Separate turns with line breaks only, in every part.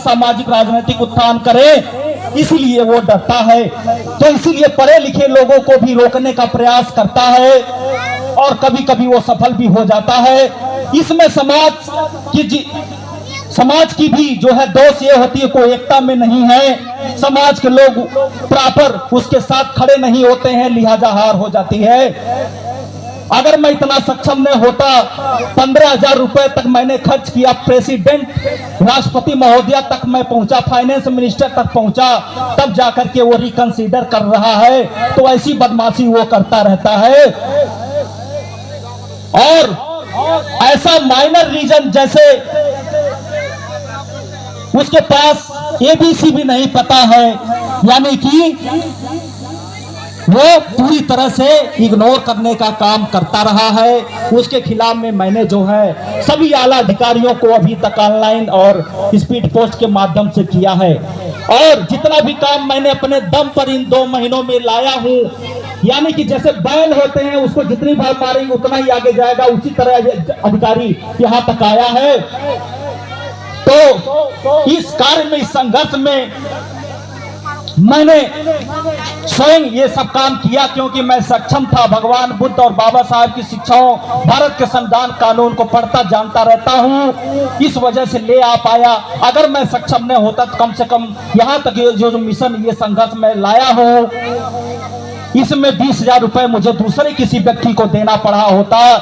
सामाजिक राजनीतिक उत्थान करे, इसलिए वो डरता है। तो इसीलिए पढ़े लिखे लोगों को भी रोकने का प्रयास करता है और कभी कभी वो सफल भी हो जाता है। इसमें समाज की भी जो है दोष ये होती है, कोई एकता में नहीं है, समाज के लोग प्रॉपर उसके साथ खड़े नहीं होते हैं, लिहाजा हार हो जाती है। अगर मैं इतना सक्षम नहीं होता, 15,000 रुपए तक मैंने खर्च किया, प्रेसिडेंट राष्ट्रपति महोदया तक मैं पहुंचा, फाइनेंस मिनिस्टर तक पहुंचा, तब जाकर के वो रिकंसीडर कर रहा है। तो ऐसी बदमाशी वो करता रहता है। और ऐसा माइनर रीजन जैसे उसके पास एबीसी भी नहीं पता है, यानी कि वो पूरी तरह से इग्नोर करने का काम करता रहा है। उसके खिलाफ में मैंने जो है सभी आला अधिकारियों को अभी तक ऑनलाइन और स्पीड पोस्ट के माध्यम से किया है, और जितना भी काम मैंने अपने दम पर इन 2 महीनों में लाया हूं, यानी कि जैसे बैल होते हैं उसको जितनी बार मारेंगे उतना ही आगे जाएगा, उसी तरह अधिकारी यहां तक आया है। तो इस कार्य में, इस संघर्ष में मैंने स्वयं ये सब काम किया क्योंकि मैं सक्षम था। भगवान बुद्ध और बाबा साहब की शिक्षाओं, भारत के संविधान कानून को पढ़ता जानता रहता हूं, इस वजह से ले आ पाया। अगर मैं सक्षम नहीं होता तो कम से कम यहां तक जो मिशन, ये संघर्ष में लाया हूं, इसमें 20,000 रुपए मुझे दूसरे किसी व्यक्ति को देना पड़ा होता।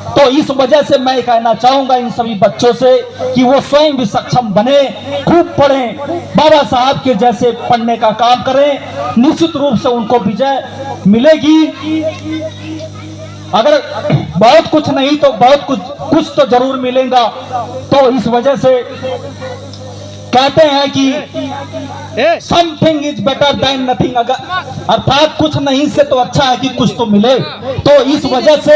तो इस वजह से मैं कहना चाहूंगा इन सभी बच्चों से कि वो स्वयं भी सक्षम बने, खूब पढ़ें, बाबा साहब के जैसे पढ़ने का काम करें, निश्चित रूप से उनको विजय मिलेगी। अगर बहुत कुछ नहीं तो बहुत कुछ तो जरूर मिलेगा। तो इस वजह से कहते हैं कि something is better than nothing, अर्थात कुछ नहीं से तो अच्छा है कि कुछ तो मिले। तो इस वजह से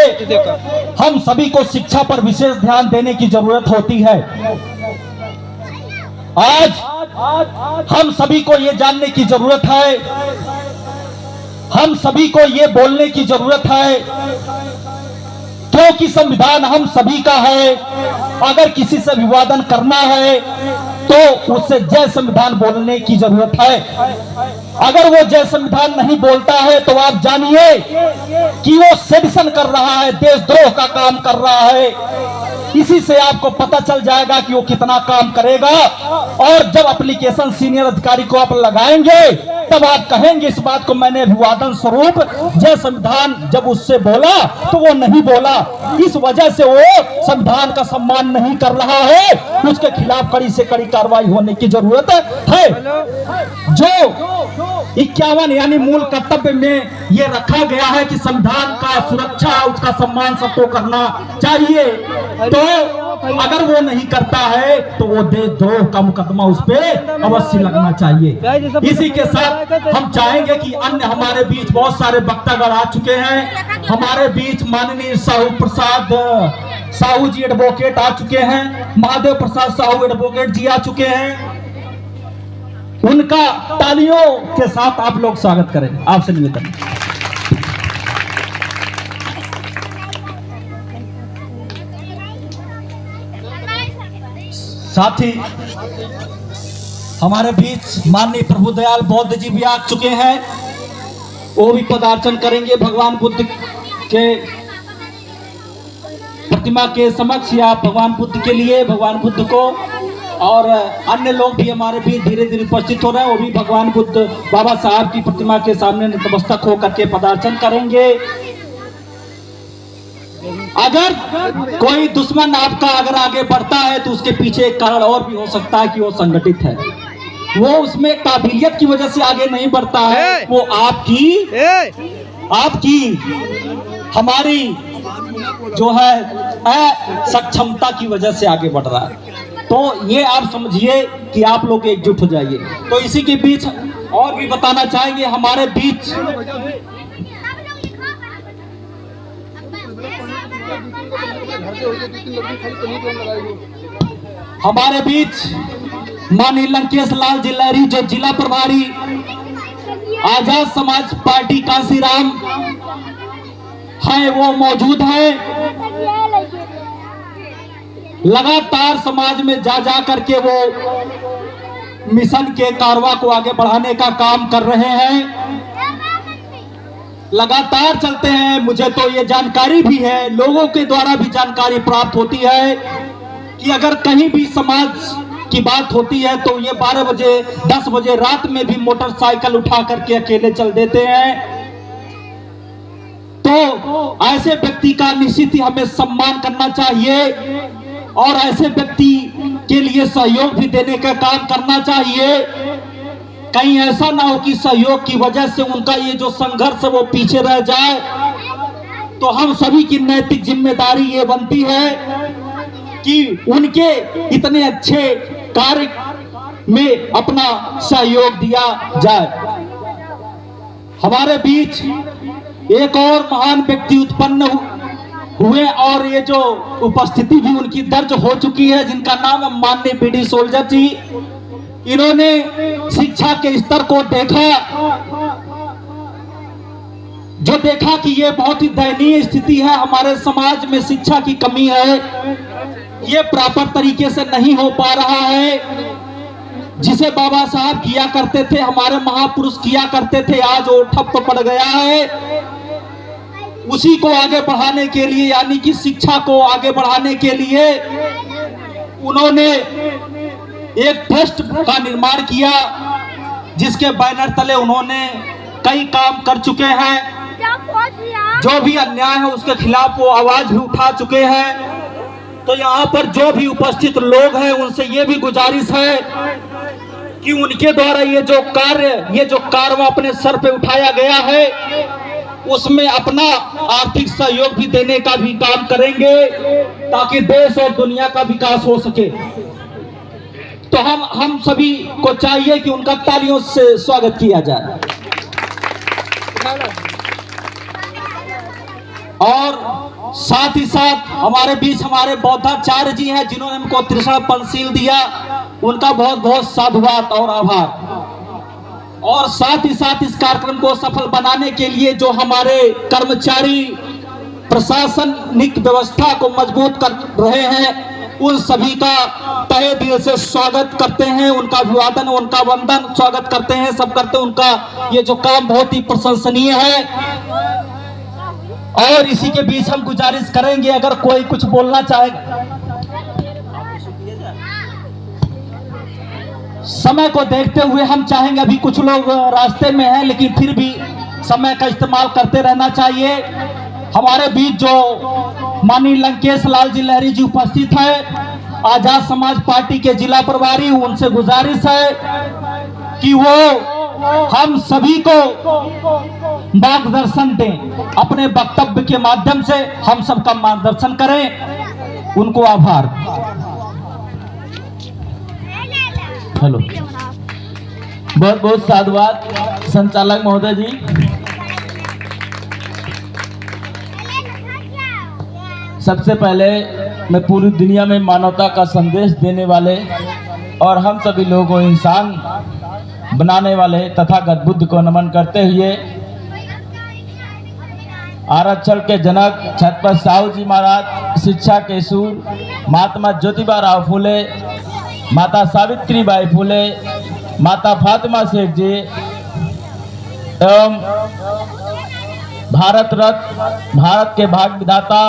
हम सभी को शिक्षा पर विशेष ध्यान देने की जरूरत होती है। आज हम सभी को ये जानने की जरूरत है, हम सभी को ये बोलने की जरूरत है, क्योंकि संविधान हम सभी का है। अगर किसी से विवादन करना है तो उससे जय संविधान बोलने की जरूरत है। अगर वो जय संविधान नहीं बोलता है तो आप जानिए कि वो सेडिशन कर रहा है, देशद्रोह का काम कर रहा है। इसी से आपको पता चल जाएगा कि वो कितना काम करेगा। और जब एप्लीकेशन सीनियर अधिकारी को आप लगाएंगे तब आप कहेंगे इस बात को मैंने अभिवादन स्वरूप जय संविधान जब उससे बोला तो वो नहीं बोला, इस वजह से वो संविधान का सम्मान नहीं कर रहा है, उसके खिलाफ कड़ी से कड़ी कार्रवाई होने की जरूरत है। जो 51 यानी मूल कर्तव्य में ये रखा गया है कि संविधान का सुरक्षा, उसका सम्मान सबको करना चाहिए। तो अगर वो नहीं करता है तो वो देशद्रोह का मुकदमा उस पर अवश्य लगना चाहिए। इसी के साथ हम चाहेंगे कि अन्य हमारे बीच बहुत सारे वक्तागण आ चुके हैं। हमारे बीच माननीय साहू जी एडवोकेट आ चुके हैं, महादेव प्रसाद साहू एडवोकेट जी आ चुके हैं। उनका तालियों के साथ आप लोग स्वागत करें, आपसे निवेदन। साथ ही हमारे बीच माननीय प्रभुदयाल बौद्ध जी भी आ चुके हैं, वो भी पदार्चन करेंगे भगवान बुद्ध के प्रतिमा के समक्ष या भगवान बुद्ध के लिए, भगवान बुद्ध को। और अन्य लोग भी हमारे बीच धीरे धीरे उपस्थित हो रहे हैं, वो भी भगवान बुद्ध बाबा साहब की प्रतिमा के सामने नतमस्तक होकर के पदार्चन करेंगे। अगर कोई दुश्मन आपका अगर आगे बढ़ता है तो उसके पीछे एक कारण और भी हो सकता है कि वो संगठित है, वो उसमें काबिलियत की वजह से आगे नहीं बढ़ता है, वो आपकी हमारी जो है सक्षमता की वजह से आगे बढ़ रहा है। तो ये आप समझिए कि आप लोग एकजुट हो जाइए। तो इसी के बीच और भी बताना चाहेंगे, हमारे बीच माननीय लंकेश लाल जी लहरी जो जिला प्रभारी आजाद समाज पार्टी काशीराम है, वो मौजूद है। लगातार समाज में जा करके वो मिशन के कारवा को आगे बढ़ाने का काम कर रहे हैं, लगातार चलते हैं। मुझे तो ये जानकारी भी है, लोगों के द्वारा भी जानकारी प्राप्त होती है कि अगर कहीं भी समाज की बात होती है तो ये 12 बजे 10 बजे रात में भी मोटरसाइकिल उठा करके अकेले चल देते हैं। तो ऐसे व्यक्ति का निश्चित ही हमें सम्मान करना चाहिए और ऐसे व्यक्ति के लिए सहयोग भी देने का काम करना चाहिए। कहीं ऐसा ना हो कि सहयोग की वजह से उनका ये जो संघर्ष है वो पीछे रह जाए। तो हम सभी की नैतिक जिम्मेदारी ये बनती है कि उनके इतने अच्छे कार्य में अपना सहयोग दिया जाए। हमारे बीच एक और महान व्यक्ति उत्पन्न हुए और ये जो उपस्थिति भी उनकी दर्ज हो चुकी है, जिनका नाम है माननीय बीडी सोल्जर जी। इन्होंने शिक्षा के स्तर को देखा, जो देखा कि ये बहुत ही दयनीय स्थिति है, हमारे समाज में शिक्षा की कमी है, ये प्रॉपर तरीके से नहीं हो पा रहा है। जिसे बाबा साहब किया करते थे, हमारे महापुरुष किया करते थे, आज वो ठप्प पड़ गया है। उसी को आगे बढ़ाने के लिए, यानी कि शिक्षा को आगे बढ़ाने के लिए उन्होंने एक ट्रस्ट का निर्माण किया, जिसके बैनर तले उन्होंने कई काम कर चुके हैं। जो भी अन्याय है उसके खिलाफ वो आवाज भी उठा चुके हैं। तो यहाँ पर जो भी उपस्थित लोग हैं उनसे ये भी गुजारिश है कि उनके द्वारा ये जो कार्य अपने सर पे उठाया गया है, उसमें अपना आर्थिक सहयोग भी देने का भी काम करेंगे, ताकि देश और दुनिया का विकास हो सके। तो हम सभी को चाहिए कि उनका तालियों से स्वागत किया जाए। और साथ ही साथ हमारे बीच हमारे बौद्धाचार्य जी हैं, जिन्होंने हमको त्रिशण पंचशील दिया, उनका बहुत बहुत साधुवाद और आभार। और साथ ही साथ इस कार्यक्रम को सफल बनाने के लिए जो हमारे कर्मचारी प्रशासनिक व्यवस्था को मजबूत कर रहे हैं, उन सभी का तहे दिल से स्वागत करते हैं, उनका अभिवादन, उनका वंदन, स्वागत करते हैं, सब करते हैं। उनका ये जो काम बहुत ही प्रशंसनीय है। और इसी के बीच हम गुजारिश करेंगे, अगर कोई कुछ बोलना चाहेगा। समय को देखते हुए हम चाहेंगे, अभी कुछ लोग रास्ते में हैं, लेकिन फिर भी समय का इस्तेमाल करते रहना चाहिए। हमारे बीच जो माननीय लंकेश लाल जी लहरी जी उपस्थित है, आजाद समाज पार्टी के जिला प्रभारी, उनसे गुजारिश है कि वो हम सभी को मार्गदर्शन दें, अपने वक्तव्य के माध्यम से हम सबका मार्गदर्शन करें। उनको आभार। हेलो, बहुत बहुत साधुवाद संचालक महोदय जी। सबसे पहले मैं पूरी दुनिया में मानवता का संदेश देने वाले और हम सभी लोगों को इंसान बनाने वाले तथागत बुद्ध को नमन करते हुए आरक्षण के जनक छत्रपति साहू जी महाराज, शिक्षा के सूर महात्मा ज्योतिबा राव फूले, माता सावित्री बाई फूले, माता फातिमा शेख जी एवं भारत रत्न, भारत के भाग्य विधाता,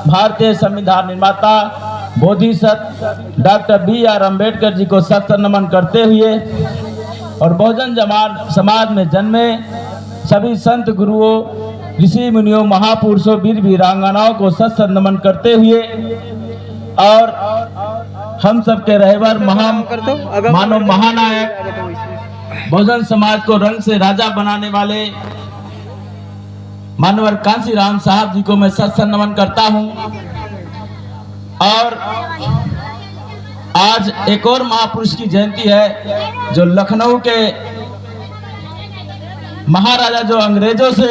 भारतीय संविधान निर्माता बोधिसत्व डॉक्टर B.R. अम्बेडकर जी को सत्य नमन करते हुए और बहुजन समाज में जन्मे सभी संत गुरुओं, ऋषि मुनियों, महापुरुषों, वीर वीरांगनाओं को सत्य नमन करते हुए और हम सबके रहबर मानव महानायक, बहुजन समाज को रंग से राजा बनाने वाले मानवर कांसी राम साहब जी को मैं सत्संग नमन करता हूं। और आज एक और महापुरुष की जयंती है, जो लखनऊ के महाराजा, जो अंग्रेजों से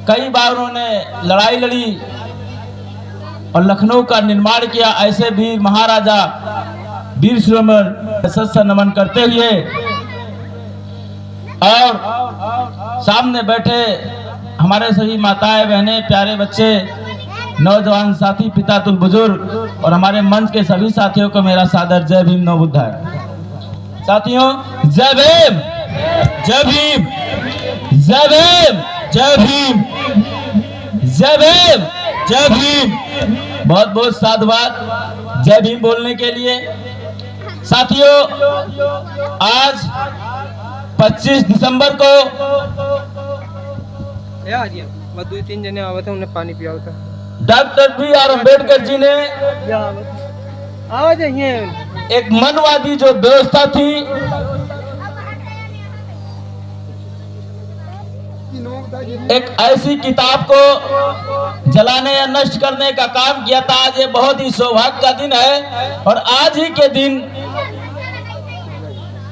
कई बार उन्होंने लड़ाई लड़ी और लखनऊ का निर्माण किया, ऐसे भी महाराजा वीर शिरोमणि सत्संग नमन करते हुए और सामने बैठे हमारे सभी माताएं, बहनें, प्यारे बच्चे नौजवान साथी, पितातुल बुजुर्ग और हमारे मंच के सभी साथियों को मेरा सादर जय भीम नौ बुद्धाय। साथियों, जय भीम, जय भीम, जय भीम, जय भीम, जय भीम, जय भीम। बहुत बहुत साधुवाद जय भीम बोलने के लिए। साथियों, आज 25 दिसंबर को
2-3 जने आवे थे, उन्हें पानी पिया था।
Doctor B.R. अम्बेडकर जी ने एक मनवादी जो व्यवस्था थी, एक ऐसी किताब को जलाने या नष्ट करने का काम किया था। आज ये बहुत ही सौभाग्य का दिन है और आज ही के दिन,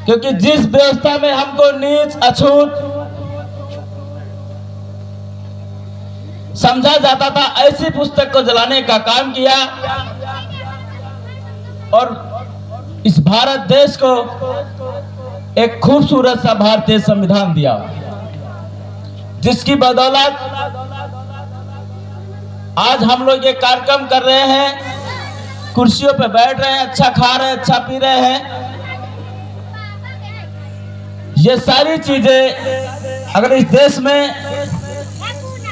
क्योंकि जिस व्यवस्था में हमको नीच अछूत समझा जाता था, ऐसी पुस्तक को जलाने का काम किया और इस भारत देश को एक खूबसूरत सा भारतीय संविधान दिया, जिसकी बदौलत आज हम लोग ये कार्यक्रम कर रहे हैं, कुर्सियों पे बैठ रहे हैं, अच्छा खा रहे हैं, अच्छा पी रहे हैं। ये सारी चीजें अगर इस देश में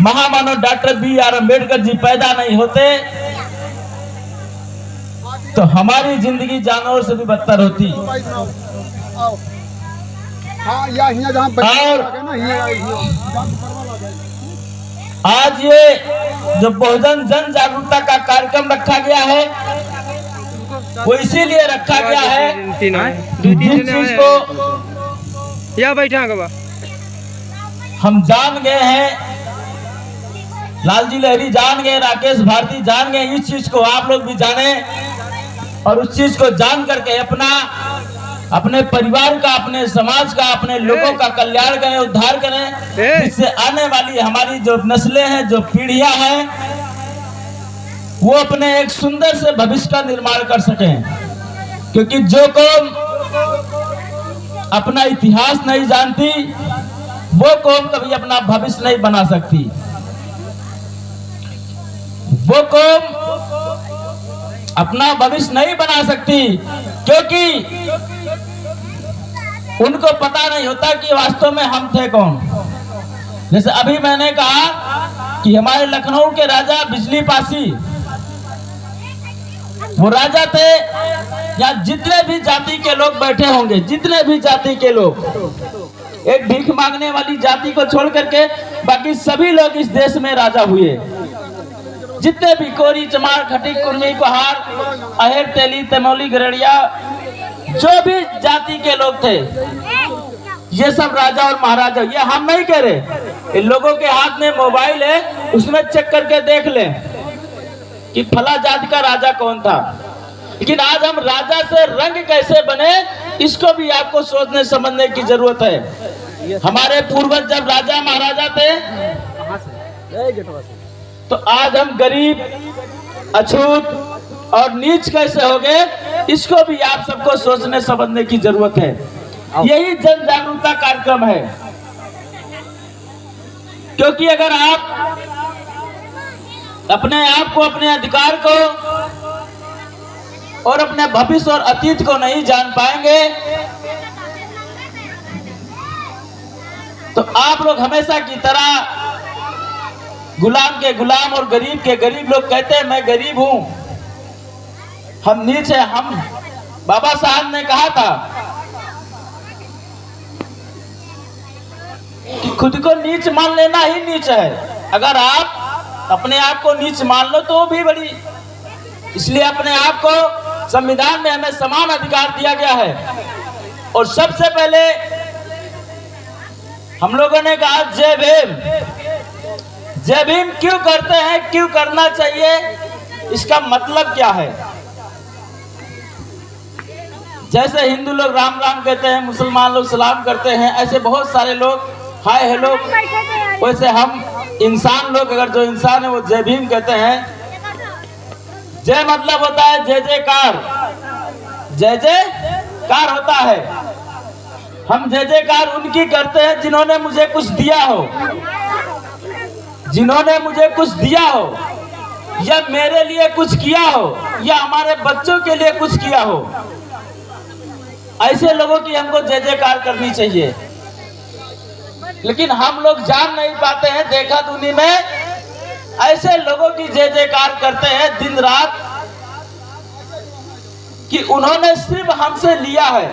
महामानव डॉक्टर B.R. अम्बेडकर जी पैदा नहीं होते तो हमारी जिंदगी जानवर से भी बदतर होती। और आज ये जो बहुजन जन जागरूकता का कार्यक्रम रखा गया है, वो इसीलिए रखा गया है कि जिस चीज को
या बैठा
हम जान गए हैं, लालजी लहरी जान गए, राकेश भारती जान गए, इस चीज को आप लोग भी जाने और उस चीज को जान करके अपने परिवार का, अपने समाज का, अपने लोगों का कल्याण करें, उद्धार करें, जिससे आने वाली हमारी जो नस्लें हैं, जो पीढ़ियां हैं, वो अपने एक सुंदर से भविष्य का निर्माण कर सकें। क्योंकि जो कौम अपना इतिहास नहीं जानती, वो कौम कभी अपना भविष्य नहीं बना सकती। वो कौम अपना भविष्य नहीं बना सकती क्योंकि उनको पता नहीं होता कि वास्तव में हम थे कौन। जैसे अभी मैंने कहा कि हमारे लखनऊ के राजा बिजली पासी, वो राजा थे, या जितने भी जाति के लोग बैठे होंगे, जितने भी जाति के लोग, एक भीख मांगने वाली जाति को छोड़ करके बाकी सभी लोग इस देश में राजा हुए। जितने भी कोरी, चमार, खटीक, कुर्मी, कुहार, अहेर, तेली, तमोली, गरड़िया, जो भी जाति के लोग थे, ये सब राजा और महाराजा। ये हम नहीं कह रहे, इन लोगों के हाथ में मोबाइल है, उसमें चेक करके देख ले कि फला जाति का राजा कौन था। लेकिन आज हम राजा से रंग कैसे बने, इसको भी आपको सोचने समझने की जरूरत है। हमारे पूर्वज जब राजा महाराजा थे तो आज हम गरीब, अछूत और नीच कैसे हो गए, इसको भी आप सबको सोचने समझने की जरूरत है। यही जन जागरूकता कार्यक्रम है। क्योंकि अगर आप अपने आप को, अपने अधिकार को और अपने भविष्य और अतीत को नहीं जान पाएंगे तो आप लोग हमेशा की तरह गुलाम के गुलाम और गरीब के गरीब। लोग कहते हैं मैं गरीब हूं, हम नीच है। हम बाबा साहब ने कहा था कि खुद को नीच मान लेना ही नीच है। अगर आप अपने आप को नीच मान लो तो भी बड़ी, इसलिए अपने आप को संविधान में हमें समान अधिकार दिया गया है। और सबसे पहले हम लोगों ने कहा जय भीम। जय भीम क्यों करते हैं, क्यों करना चाहिए, इसका मतलब क्या है। जैसे हिंदू लोग राम राम कहते हैं, मुसलमान लोग सलाम करते हैं, ऐसे बहुत सारे लोग हाय हेलो, वैसे हम इंसान लोग, अगर जो इंसान है वो जय भीम कहते हैं। जय मतलब होता है जय जयकार, जय जयकार होता है। हम जय जयकार उनकी करते हैं जिन्होंने मुझे कुछ दिया हो, जिन्होंने मुझे कुछ दिया हो।
या मेरे लिए कुछ किया हो या हमारे बच्चों के लिए कुछ किया हो, ऐसे लोगों की हमको जय जयकार करनी चाहिए। लेकिन हम लोग जान नहीं पाते हैं, देखा दुनी में ऐसे लोगों की जय जयकार करते हैं दिन रात कि उन्होंने सिर्फ हमसे लिया है,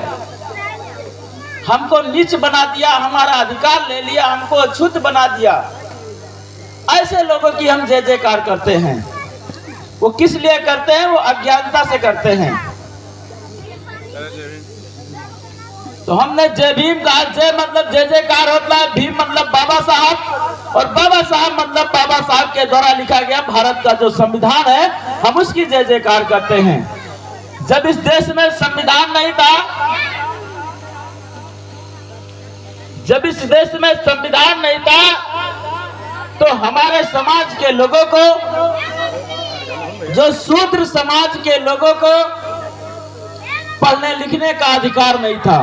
हमको नीच बना दिया, हमारा अधिकार ले लिया, हमको अछूत बना दिया। ऐसे लोगों की हम जय जयकार करते हैं। वो किस लिए करते हैं? वो अज्ञानता से करते हैं। तो हमने जय भीम कहा। जय मतलब जय जयकार होता है, भीम मतलब बाबा साहब, और बाबा साहब मतलब बाबा साहब के द्वारा लिखा गया भारत का जो संविधान है, हम उसकी जय जयकार करते हैं। जब इस देश में संविधान नहीं था, जब इस देश में संविधान नहीं था, तो हमारे समाज के लोगों को, जो शूद्र समाज के लोगों को पढ़ने लिखने का अधिकार नहीं था।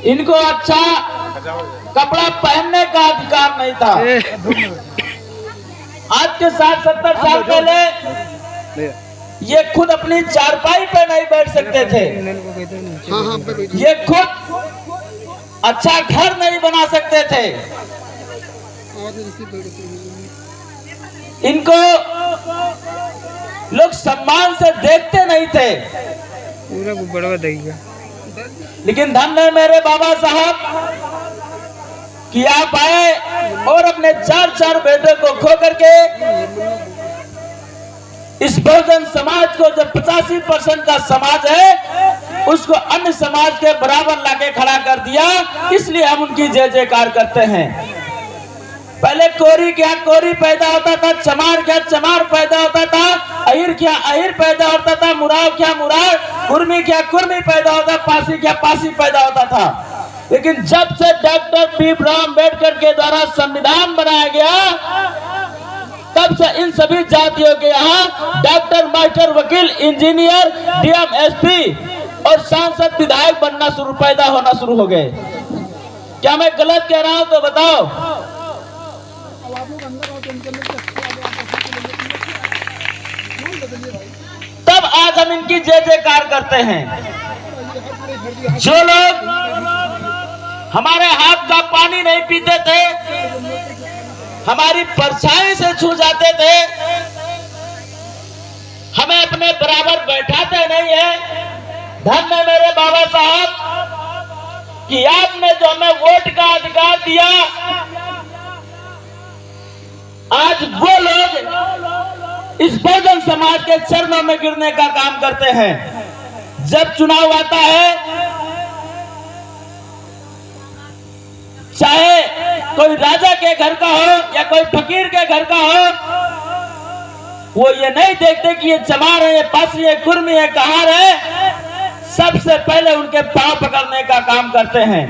इनको अच्छा कपड़ा पहनने का अधिकार नहीं था। आज के 60-70 साल पहले ये खुद अपनी चारपाई पे नहीं बैठ सकते थे, ये खुद अच्छा घर नहीं बना सकते थे। इनको लोग सम्मान से देखते नहीं थे। लेकिन धन्य है मेरे बाबा साहब कि आप आए और अपने 4 बेटे को खो करके इस बहुजन समाज को, जो 85% का समाज है, उसको अन्य समाज के बराबर लाके खड़ा कर दिया। इसलिए हम उनकी जय जयकार करते हैं। पहले कोरी क्या कोरी पैदा होता था, चमार क्या चमार पैदा होता था, अहिर क्या अहिर पैदा होता था, मुराव क्या मुराव, कुर्मी क्या कुर्मी पैदा होता, पासी क्या पासी पैदा होता था। लेकिन जब से डॉक्टर भीमराव अम्बेडकर के द्वारा संविधान बनाया गया, तब से इन सभी जातियों के यहाँ डॉक्टर, मास्टर, वकील, इंजीनियर, डीएम, एसपी और सांसद, विधायक बनना पैदा होना शुरू हो गए। क्या मैं गलत कह रहा हूं तो बताओ। तब आज हम इनकी जय जयकार करते हैं। जो लोग हमारे हाथ का पानी नहीं पीते थे, हमारी परछाई से छू जाते थे, हमें अपने बराबर बैठाते नहीं है। धन्य मेरे बाबा साहब कि आपने जो हमें वोट का अधिकार दिया, आज वो लोग इस बहुजन समाज के चरणों में गिरने का काम करते हैं। जब चुनाव आता है, चाहे कोई राजा के घर का हो या कोई फकीर के घर का हो, वो ये नहीं देखते कि ये चमार है, ये पासी है, कुर्मी है, कहार है। सबसे पहले उनके पांव पकड़ने का काम करते हैं।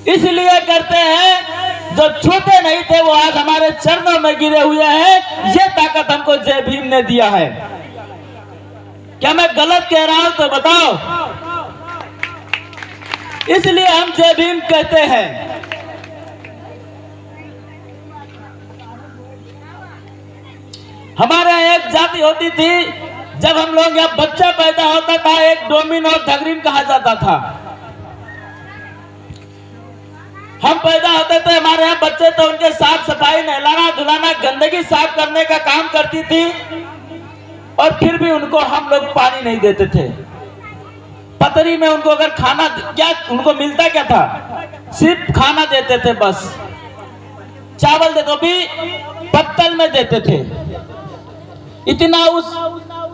इसलिए करते हैं, जो छूते नहीं थे वो आज हमारे चरणों में गिरे हुए हैं। ये ताकत हमको जय भीम ने दिया है। क्या मैं गलत कह रहा हूं तो बताओ। इसलिए हम जय भीम कहते हैं। हमारे यहाँ एक जाति होती थी, जब हम लोग यहाँ बच्चा पैदा होता था, एक डोमिन और धगरीन कहा जाता था। हम पैदा होते थे, हमारे यहाँ बच्चे तो उनके साफ सफाई, नहलाना धुलाना, गंदगी साफ करने का काम करती थी, और फिर भी उनको हम लोग पानी नहीं देते थे। पतरी में उनको अगर खाना, क्या उनको मिलता क्या था? सिर्फ खाना देते थे, बस चावल दे तो भी पत्तल में देते थे। इतना उस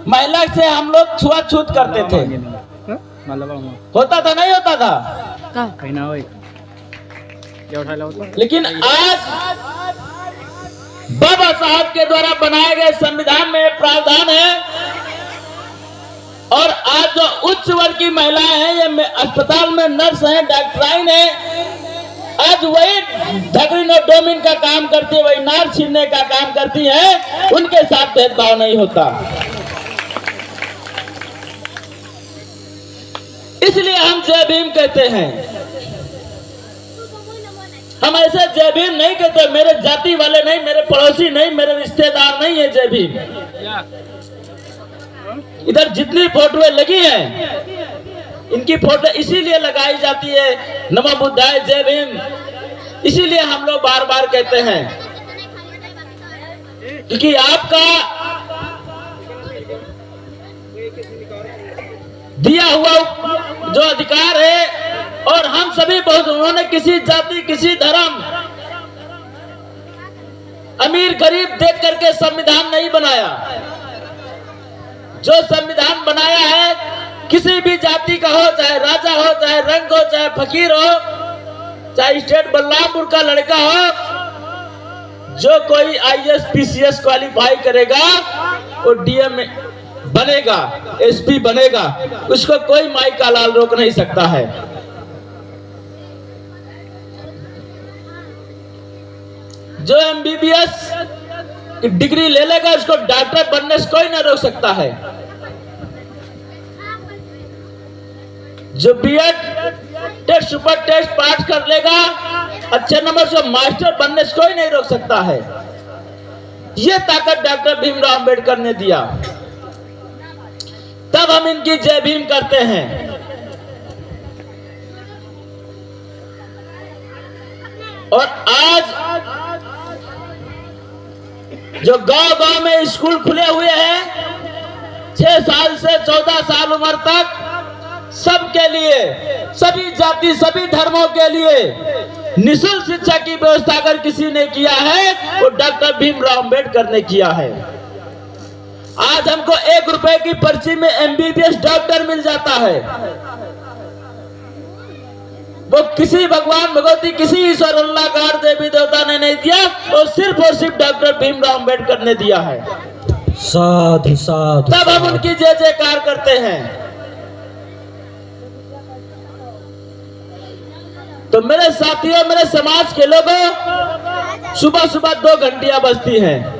महिला से हम लोग छुआछूत करते थे। होता था नहीं होता था? लेकिन आज बाबा साहब के द्वारा बनाए गए संविधान में प्रावधान है, और आज जो उच्च वर्ग की महिलाएं हैं, ये अस्पताल में नर्स हैं, डॉक्टराइन है, आज वही धगरीन और डोमिन का काम करती है, वही नार छीनने का काम करती है। उनके साथ भेदभाव नहीं होता। इसलिए हम जय भीम कहते हैं। हम ऐसे जय भीम नहीं कहते, मेरे जाति वाले नहीं, मेरे पड़ोसी नहीं, मेरे रिश्तेदार नहीं है जय भीम। इधर जितनी फोटोएं लगी हैं, इनकी फोटो इसीलिए लगाई जाती है नमो बुद्धाय जय भीम, इसीलिए हम लोग बार बार कहते हैं, क्योंकि आपका दिया हुआ जो अधिकार है, और हम सभी बहुत, उन्होंने किसी जाति, किसी धर्म, अमीर गरीब देख करके संविधान नहीं बनाया। जो संविधान बनाया है, किसी भी जाति का हो, चाहे राजा हो, चाहे रंग हो, चाहे फकीर हो, चाहे स्टेट बल्लामपुर का लड़का हो, जो कोई IAS PCS क्वालिफाई करेगा वो DM बनेगा, SP बनेगा, उसको कोई माई का लाल रोक नहीं सकता है। जो MBBS की डिग्री ले लेगा, उसको डॉक्टर बनने से कोई ना रोक सकता है। जो B.Ed test super test pass कर लेगा, अच्छे नंबर से मास्टर बनने से कोई नहीं रोक सकता है। ये ताकत डॉक्टर भीमराव अंबेडकर ने दिया, तब हम इनकी जय भीम करते हैं। और आज जो गांव-गांव में स्कूल खुले हुए हैं, 6 साल से 14 साल उम्र तक, सबके लिए, सभी जाति, सभी धर्मों के लिए निःशुल्क शिक्षा की व्यवस्था अगर किसी ने किया है, वो डॉक्टर भीमराव अंबेडकर ने किया है। आज हमको 1 रुपए की पर्ची में MBBS डॉक्टर मिल जाता है। वो किसी भगवान भगवती, किसी ईश्वर, अल्लाह, गॉड, देवी देवता ने नहीं दिया, और सिर्फ डॉक्टर भीमराव अंबेडकर ने दिया है।
साधु साधु।
तब हम उनकी जय जयकार करते हैं। तो मेरे साथियों, मेरे समाज के लोगों, सुबह सुबह 2 घंटियां बजती हैं।